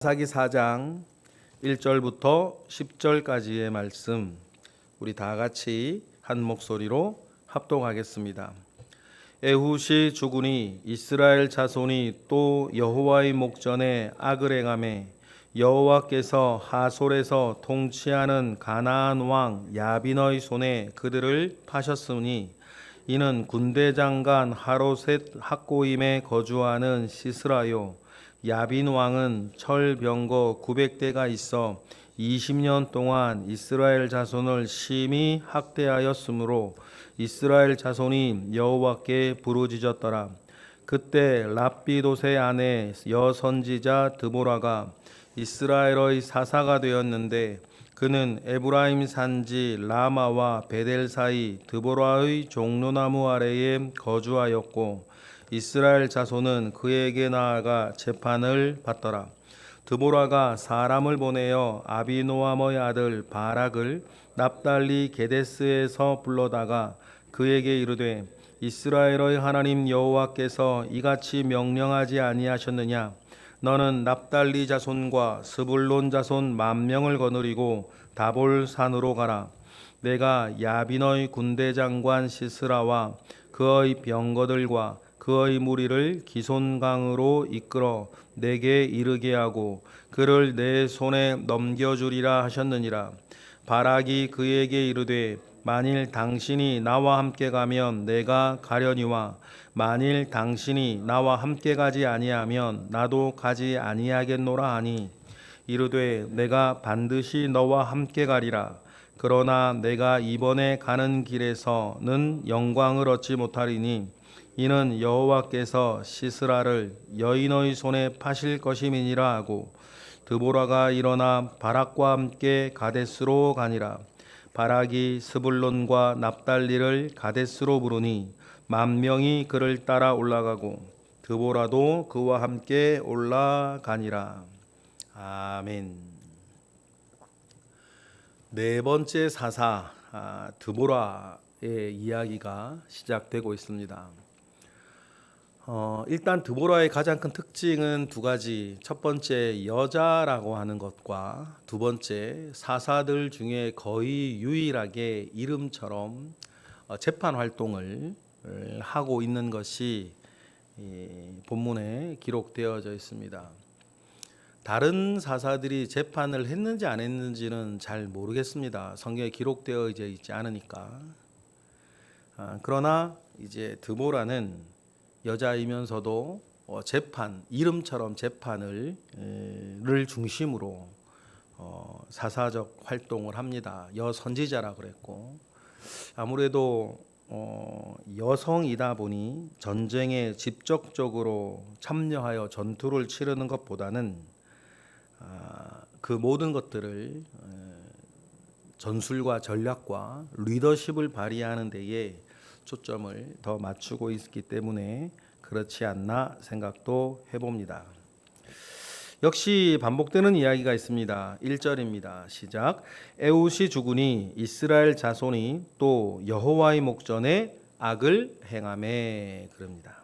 사기 4장 1절부터 10절까지의 말씀 우리 다 같이 한 목소리로 합독하겠습니다. 에훗이 죽으니 이스라엘 자손이 또 여호와의 목전에 악을 행하매 여호와께서 하솔에서 통치하는 가나안 왕 야빈의 손에 그들을 파셨으니 이는 군대 장관 하로셋 학고임에 거주하는 시스라요. 야빈 왕은 철 병거 900대가 있어 20년 동안 이스라엘 자손을 심히 학대하였으므로 이스라엘 자손이 여호와께 부르짖었더라. 그때 랍비돗의 아내 여선지자 드보라가 이스라엘의 사사가 되었는데 그는 에브라임 산지 라마와 베델 사이 드보라의 종로나무 아래에 거주하였고 이스라엘 자손은 그에게 나아가 재판을 받더라. 드보라가 사람을 보내어 아비노함의 아들 바락을 납달리 게데스에서 불러다가 그에게 이르되 이스라엘의 하나님 여호와께서 이같이 명령하지 아니하셨느냐? 너는 납달리 자손과 스불론 자손 10,000명을 거느리고 다볼 산으로 가라. 내가 야빈의 군대 장관 시스라와 그의 병거들과 그의 무리를 기손강으로 이끌어 내게 이르게 하고 그를 내 손에 넘겨주리라 하셨느니라. 바락이 그에게 이르되 만일 당신이 나와 함께 가면 내가 가려니와 만일 당신이 나와 함께 가지 아니하면 나도 가지 아니하겠노라 하니 이르되 내가 반드시 너와 함께 가리라. 그러나 내가 이번에 가는 길에서는 영광을 얻지 못하리니 이는 여호와께서 시스라를 여인의 손에 파실 것임이니라 하고 드보라가 일어나 바락과 함께 가데스로 가니라. 바락이 스불론과 납달리를 가데스로 부르니 10,000명이 그를 따라 올라가고 드보라도 그와 함께 올라가니라. 아멘. 네 번째 사사 드보라의 이야기가 시작되고 있습니다. 일단 드보라의 가장 큰 특징은 두 가지. 첫 번째 여자라고 하는 것과 두 번째 사사들 중에 거의 유일하게 이름처럼 재판 활동을 하고 있는 것이 본문에 기록되어져 있습니다. 다른 사사들이 재판을 했는지 안 했는지는 잘 모르겠습니다. 성경에 기록되어 있지 않으니까. 그러나 이제 드보라는 여자이면서도 재판, 이름처럼 재판을 중심으로 사사적 활동을 합니다. 여선지자라 그랬고 아무래도 여성이다 보니 전쟁에 직접적으로 참여하여 전투를 치르는 것보다는 그 모든 것들을 전술과 전략과 리더십을 발휘하는 데에 초점을 더 맞추고 있기 때문에 그렇지 않나 생각도 해봅니다. 역시 반복되는 이야기가 있습니다. 1절입니다. 시작. 에훗이 죽으니 이스라엘 자손이 또 여호와의 목전에 악을 행하매 그럽니다.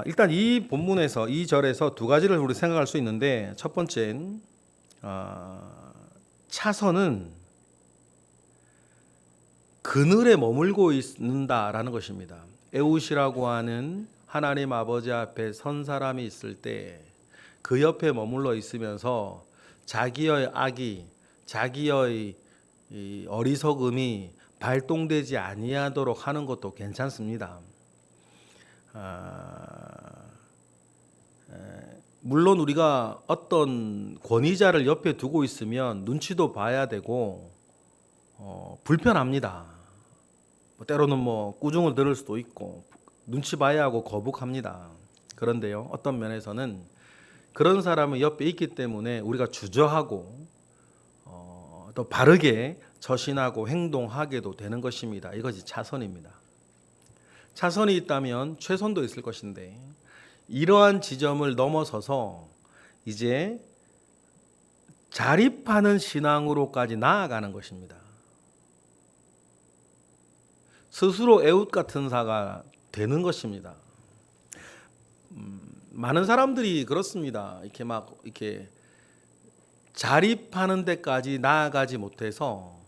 일단 이 본문에서 이 절에서 두 가지를 우리 생각할 수 있는데 첫 번째는 차선은 그늘에 머물고 있는다라는 것입니다. 에훗이라고 하는 하나님 아버지 앞에 선 사람이 있을 때 그 옆에 머물러 있으면서 자기의 악이, 자기의 어리석음이 발동되지 아니하도록 하는 것도 괜찮습니다. 물론 우리가 어떤 권위자를 옆에 두고 있으면 눈치도 봐야 되고 불편합니다. 때로는 꾸중을 들을 수도 있고 눈치 봐야 하고 거북합니다. 그런데요, 어떤 면에서는 그런 사람이 옆에 있기 때문에 우리가 주저하고 또 바르게 처신하고 행동하게도 되는 것입니다. 이것이 차선입니다. 차선이 있다면 최선도 있을 것인데 이러한 지점을 넘어서서 이제 자립하는 신앙으로까지 나아가는 것입니다. 스스로 에훗 같은 사가 되는 것입니다. 많은 사람들이 그렇습니다. 이렇게 자립하는 데까지 나아가지 못해서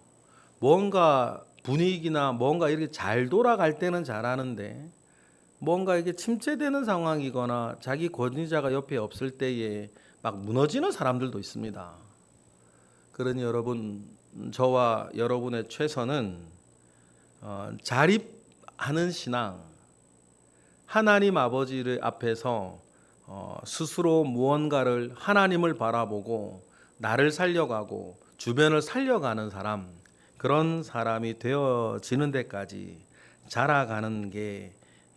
뭔가 분위기나 뭔가 이렇게 잘 돌아갈 때는 잘하는데 뭔가 이게 침체되는 상황이거나 자기 권위자가 옆에 없을 때에 막 무너지는 사람들도 있습니다. 그러니 여러분, 저와 여러분의 최선은 자립하는 신앙, 하나님 아버지를 앞에서 스스로 무언가를 하나님을 바라보고 나를 살려가고 주변을 살려가는 사람, 그런 사람이 되어지는 데까지 자라가는 게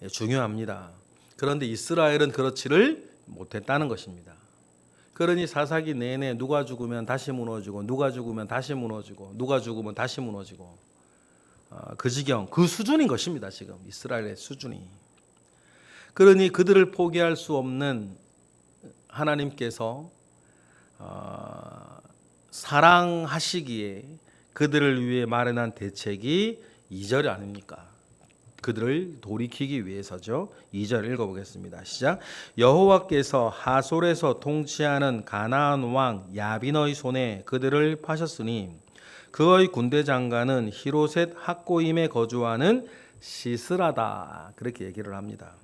중요합니다. 그런데 이스라엘은 그렇지를 못했다는 것입니다. 그러니 사사기 내내 누가 죽으면 다시 무너지고 누가 죽으면 다시 무너지고 누가 죽으면 다시 무너지고 그 지경, 그 수준인 것입니다. 지금 이스라엘의 수준이. 그러니 그들을 포기할 수 없는 하나님께서 사랑하시기에 그들을 위해 마련한 대책이 2절 아닙니까? 그들을 돌이키기 위해서죠. 2절 읽어보겠습니다. 시작. 여호와께서 하솔에서 통치하는 가나안 왕 야빈의 손에 그들을 파셨으니 그의 군대 장관은 히로셋 학고임에 거주하는 시스라다. 그렇게 얘기를 합니다.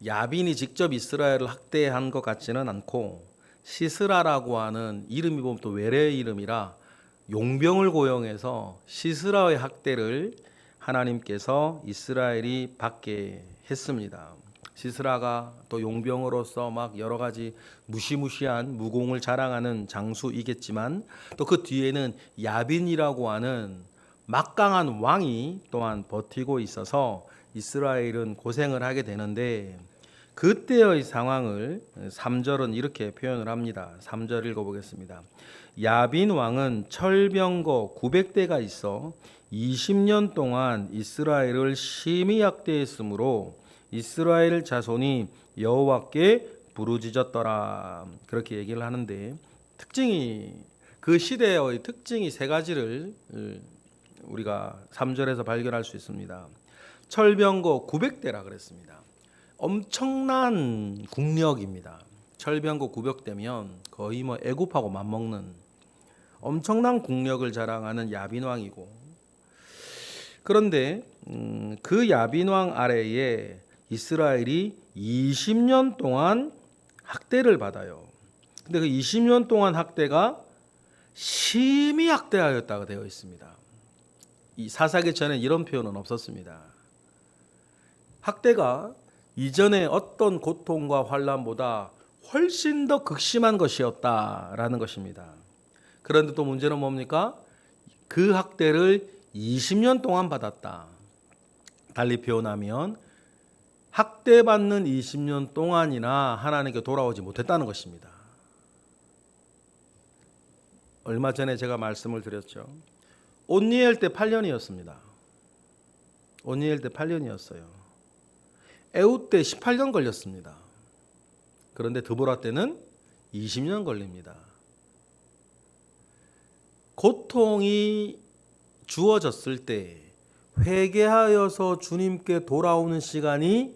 야빈이 직접 이스라엘을 학대한 것 같지는 않고 시스라라고 하는 이름이 보면 또 외래의 이름이라 용병을 고용해서 시스라의 학대를 하나님께서 이스라엘이 받게 했습니다. 시스라가 또 용병으로서 막 여러 가지 무시무시한 무공을 자랑하는 장수이겠지만 또 그 뒤에는 야빈이라고 하는 막강한 왕이 또한 버티고 있어서 이스라엘은 고생을 하게 되는데 그때의 상황을 3절은 이렇게 표현을 합니다. 3절 읽어보겠습니다. 야빈 왕은 철병거 900대가 있어 20년 동안 이스라엘을 심히 학대했으므로 이스라엘 자손이 여호와께 부르짖었더라. 그렇게 얘기를 하는데 그 시대의 특징이 세 가지를 우리가 3절에서 발견할 수 있습니다. 철병거 900대라 그랬습니다. 엄청난 국력입니다. 철병거 900대면 거의 애굽하고 맞먹는 엄청난 국력을 자랑하는 야빈 왕이고, 그런데 그 야빈 왕 아래에 이스라엘이 20년 동안 학대를 받아요. 근데 그 20년 동안 학대가 심히 학대하였다고 되어 있습니다. 이 사사기 전에 이런 표현은 없었습니다. 학대가 이전의 어떤 고통과 환난보다 훨씬 더 극심한 것이었다라는 것입니다. 그런데 또 문제는 뭡니까? 그 학대를 20년 동안 받았다. 달리 표현하면 학대받는 20년 동안이나 하나님께 돌아오지 못했다는 것입니다. 얼마 전에 제가 말씀을 드렸죠. 온니엘 때 8년이었습니다. 온니엘 때 8년이었어요. 에훗 때 18년 걸렸습니다. 그런데 드보라 때는 20년 걸립니다. 고통이 주어졌을 때 회개하여서 주님께 돌아오는 시간이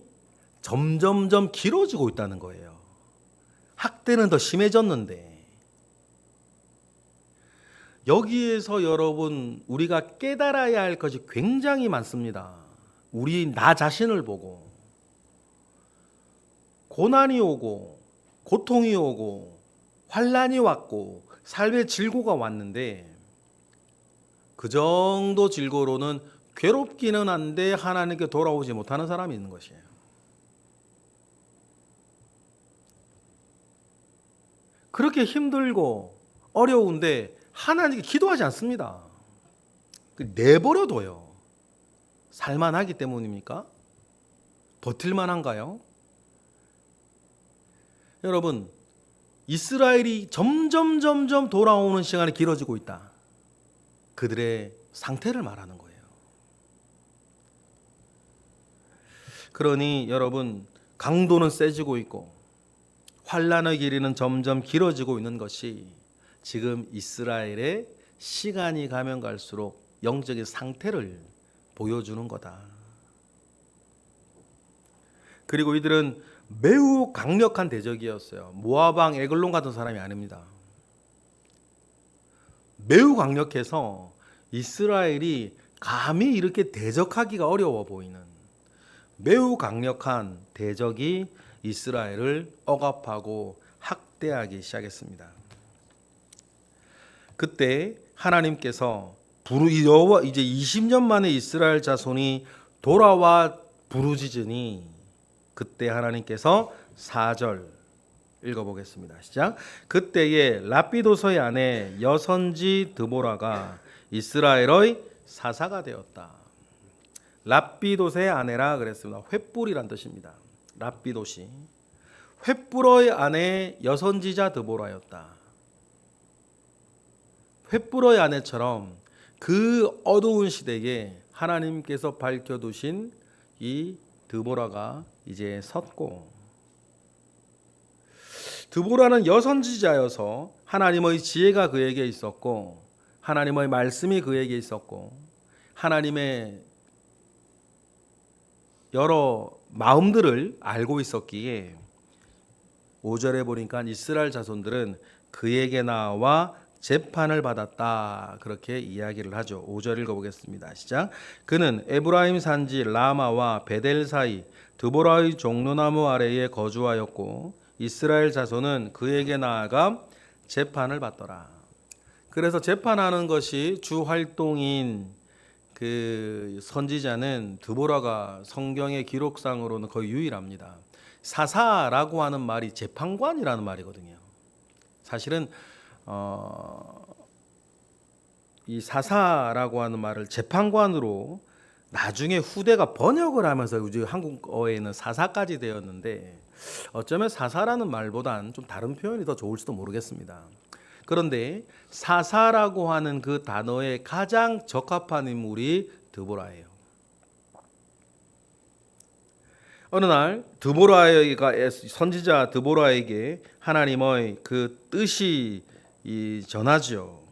점점점 길어지고 있다는 거예요. 학대는 더 심해졌는데 여기에서 여러분 우리가 깨달아야 할 것이 굉장히 많습니다. 우리 나 자신을 보고 고난이 오고 고통이 오고 환난이 왔고 삶의 질고가 왔는데 그 정도 질고로는 괴롭기는 한데 하나님께 돌아오지 못하는 사람이 있는 것이에요. 그렇게 힘들고 어려운데 하나님께 기도하지 않습니다. 내버려둬요. 살만하기 때문입니까? 버틸만한가요? 여러분, 이스라엘이 점점 돌아오는 시간이 길어지고 있다. 그들의 상태를 말하는 거예요. 그러니 여러분, 강도는 세지고 있고 환난의 길이는 점점 길어지고 있는 것이 지금 이스라엘의 시간이 가면 갈수록 영적인 상태를 보여주는 거다. 그리고 이들은 매우 강력한 대적이었어요. 모압왕 에글론 같은 사람이 아닙니다. 매우 강력해서 이스라엘이 감히 이렇게 대적하기가 어려워 보이는 매우 강력한 대적이 이스라엘을 억압하고 학대하기 시작했습니다. 그때 하나님께서 여호와 이제 20년 만에 이스라엘 자손이 돌아와 부르짖으니 그때 하나님께서 4절 읽어보겠습니다. 시작. 그때에 라피도서의 아내 여선지 드보라가 이스라엘의 사사가 되었다. 라피도스의 아내라 그랬습니다. 횃불이란 뜻입니다. 라피도시 횃불의 아내 여선지자 드보라였다. 횃불의 아내처럼 그 어두운 시대에 하나님께서 밝혀두신 이 드보라가 이제 섰고, 드보라는 여선지자여서 하나님의 지혜가 그에게 있었고 하나님의 말씀이 그에게 있었고 하나님의 여러 마음들을 알고 있었기에 5절에 보니까 이스라엘 자손들은 그에게 나와 재판을 받았다 그렇게 이야기를 하죠. 5절 읽어보겠습니다. 시작. 그는 에브라임 산지 라마와 베델 사이 드보라의 종로나무 아래에 거주하였고 이스라엘 자손은 그에게 나아가 재판을 받더라. 그래서 재판하는 것이 주 활동인 그 선지자는 드보라가 성경의 기록상으로는 거의 유일합니다. 사사라고 하는 말이 재판관이라는 말이거든요. 사실은 이 사사라고 하는 말을 재판관으로 나중에 후대가 번역을 하면서 이제 한국어에는 사사까지 되었는데 어쩌면 사사라는 말보단 좀 다른 표현이 더 좋을지도 모르겠습니다. 그런데 사사라고 하는 그 단어에 가장 적합한 인물이 드보라예요. 어느 날 드보라가 선지자 드보라에게 하나님의 그 뜻이 전하죠.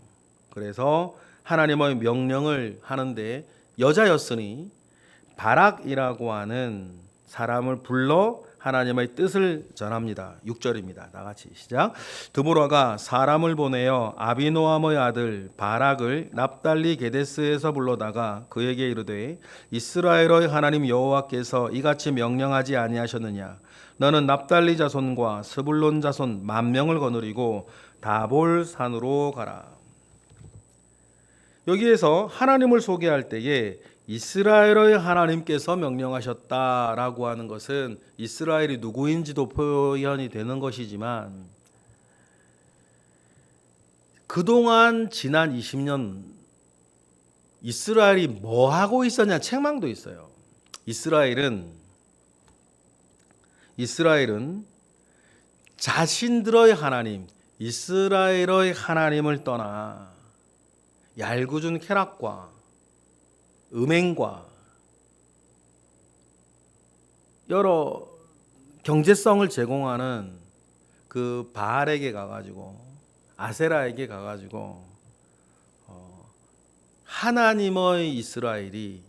그래서 하나님의 명령을 하는데 여자였으니 바락이라고 하는 사람을 불러 하나님의 뜻을 전합니다. 6절입니다. 나같이 시작. 드보라가 사람을 보내어 아비노함의 아들 바락을 납달리 게데스에서 불러다가 그에게 이르되 이스라엘의 하나님 여호와께서 이같이 명령하지 아니하셨느냐. 너는 납달리 자손과 스불론 자손 10,000명을 거느리고 다볼 산으로 가라. 여기에서 하나님을 소개할 때에 이스라엘의 하나님께서 명령하셨다라고 하는 것은 이스라엘이 누구인지도 표현이 되는 것이지만 그동안 지난 20년 이스라엘이 뭐 하고 있었냐 책망도 있어요. 이스라엘은 자신들의 하나님 이스라엘의 하나님을 떠나 얄궂은 쾌락과 음행과 여러 경제성을 제공하는 그 바알에게 가가지고 아세라에게 가가지고 하나님의 이스라엘이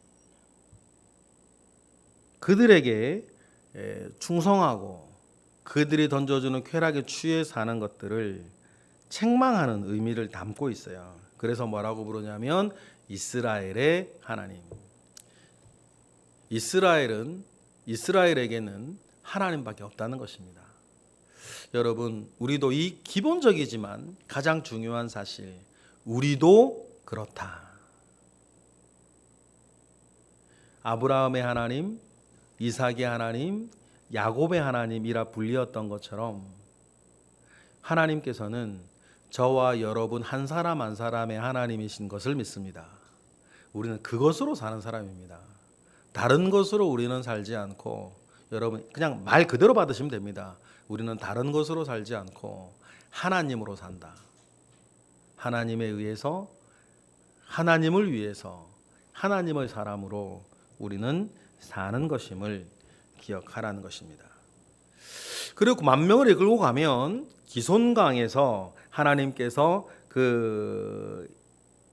그들에게 충성하고 그들이 던져주는 쾌락에 취해 사는 것들을 책망하는 의미를 담고 있어요. 그래서 뭐라고 부르냐면 이스라엘의 하나님. 이스라엘에게는 하나님밖에 없다는 것입니다. 여러분, 우리도 이 기본적이지만 가장 중요한 사실, 우리도 그렇다. 아브라함의 하나님, 이삭의 하나님, 야곱의 하나님이라 불리었던 것처럼 하나님께서는 저와 여러분 한 사람 한 사람의 하나님이신 것을 믿습니다. 우리는 그것으로 사는 사람입니다. 다른 것으로 우리는 살지 않고, 여러분 그냥 말 그대로 받으시면 됩니다. 우리는 다른 것으로 살지 않고 하나님으로 산다. 하나님에 의해서, 하나님을 위해서, 하나님의 사람으로 우리는 사는 것임을 기억하라는 것입니다. 그리고 10,000명을 이끌고 가면 기손강에서 하나님께서 그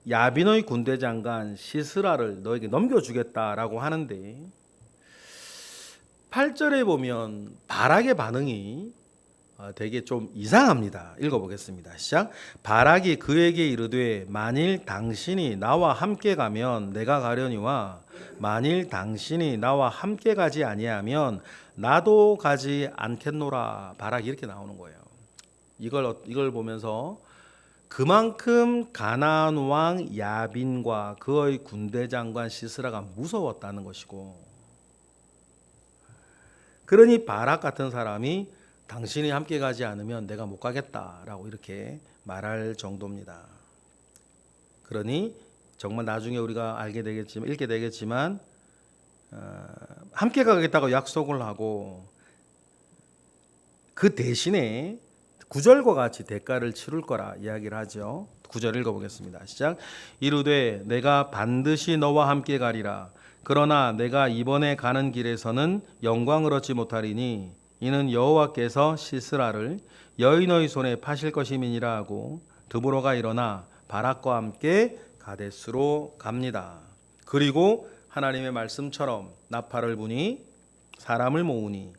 야빈의 군대 장관 시스라를 너에게 넘겨주겠다라고 하는데 8절에 보면 바락의 반응이 되게 좀 이상합니다. 읽어보겠습니다. 시작. 바락이 그에게 이르되 만일 당신이 나와 함께 가면 내가 가려니와 만일 당신이 나와 함께 가지 아니하면 나도 가지 않겠노라. 바락이 이렇게 나오는 거예요. 이걸 보면서 그만큼 가나안 왕 야빈과 그의 군대 장관 시스라가 무서웠다는 것이고, 그러니 바락 같은 사람이 당신이 함께 가지 않으면 내가 못 가겠다라고 이렇게 말할 정도입니다. 그러니 정말 나중에 우리가 읽게 되겠지만 함께 가겠다고 약속을 하고 그 대신에 9절과 같이 대가를 치를 거라 이야기를 하죠. 9절 읽어보겠습니다. 시작. 이르되 내가 반드시 너와 함께 가리라. 그러나 내가 이번에 가는 길에서는 영광을 얻지 못하리니 이는 여호와께서 시스라를 여인의 손에 파실 것임이니라 하고 드보라가 일어나 바락과 함께 가데스로 갑니다. 그리고 하나님의 말씀처럼 나팔을 부니 사람을 모으니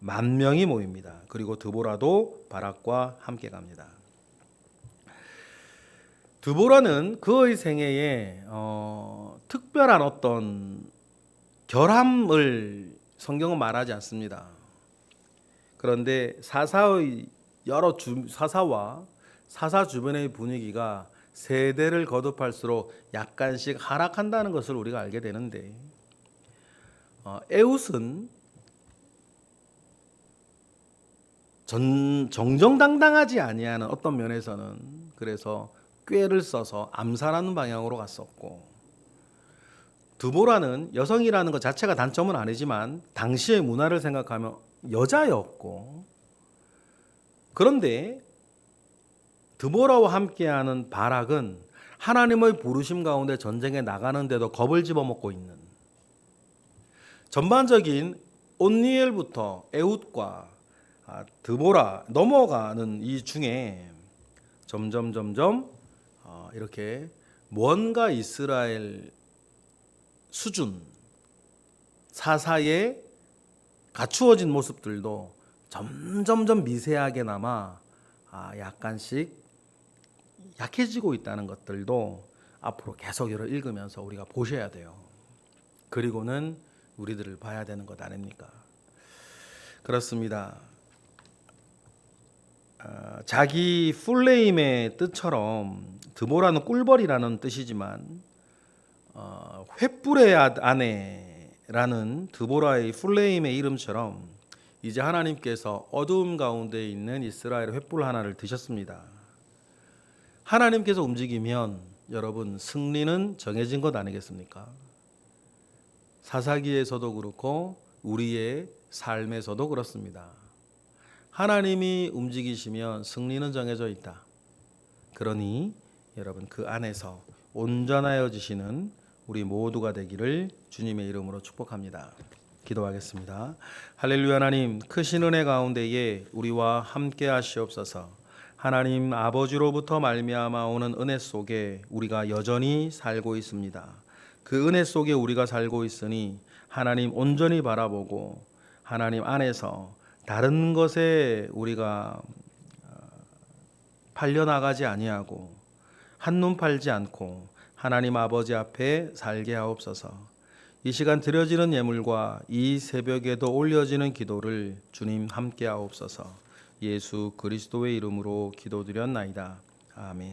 10,000명이 모입니다. 그리고 드보라도 바락과 함께 갑니다. 드보라는 그의 생애에 특별한 어떤 결함을 성경은 말하지 않습니다. 그런데 사사의 사사와 사사 주변의 분위기가 세대를 거듭할수록 약간씩 하락한다는 것을 우리가 알게 되는데, 에훗은 정정당당하지 아니하는 어떤 면에서는 그래서 꾀를 써서 암살하는 방향으로 갔었고, 드보라는 여성이라는 것 자체가 단점은 아니지만 당시의 문화를 생각하면 여자였고, 그런데 드보라와 함께하는 바락은 하나님의 부르심 가운데 전쟁에 나가는데도 겁을 집어먹고 있는, 전반적인 온니엘부터 에훗과 드보라 넘어가는 이 중에 점점 이렇게 뭔가 이스라엘 수준 사사에 갖추어진 모습들도 점점 미세하게나마 약간씩 약해지고 있다는 것들도 앞으로 계속 이를 읽으면서 우리가 보셔야 돼요. 그리고는 우리들을 봐야 되는 것 아닙니까? 그렇습니다. 자기 풀네임의 뜻처럼 드보라는 꿀벌이라는 뜻이지만 횃불의 아내라는 드보라의 풀네임의 이름처럼 이제 하나님께서 어두움 가운데 있는 이스라엘의 횃불 하나를 드셨습니다. 하나님께서 움직이면 여러분 승리는 정해진 것 아니겠습니까? 사사기에서도 그렇고 우리의 삶에서도 그렇습니다. 하나님이 움직이시면 승리는 정해져 있다. 그러니 여러분 그 안에서 온전하여지시는 우리 모두가 되기를 주님의 이름으로 축복합니다. 기도하겠습니다. 할렐루야. 하나님 크신 은혜 가운데에 우리와 함께 하시옵소서. 하나님 아버지로부터 말미암아 오는 은혜 속에 우리가 여전히 살고 있습니다. 그 은혜 속에 우리가 살고 있으니 하나님 온전히 바라보고 하나님 안에서 다른 것에 우리가 팔려나가지 아니하고 한눈 팔지 않고 하나님 아버지 앞에 살게 하옵소서. 이 시간 드려지는 예물과 이 새벽에도 올려지는 기도를 주님 함께 하옵소서. 예수 그리스도의 이름으로 기도드렸나이다. 아멘.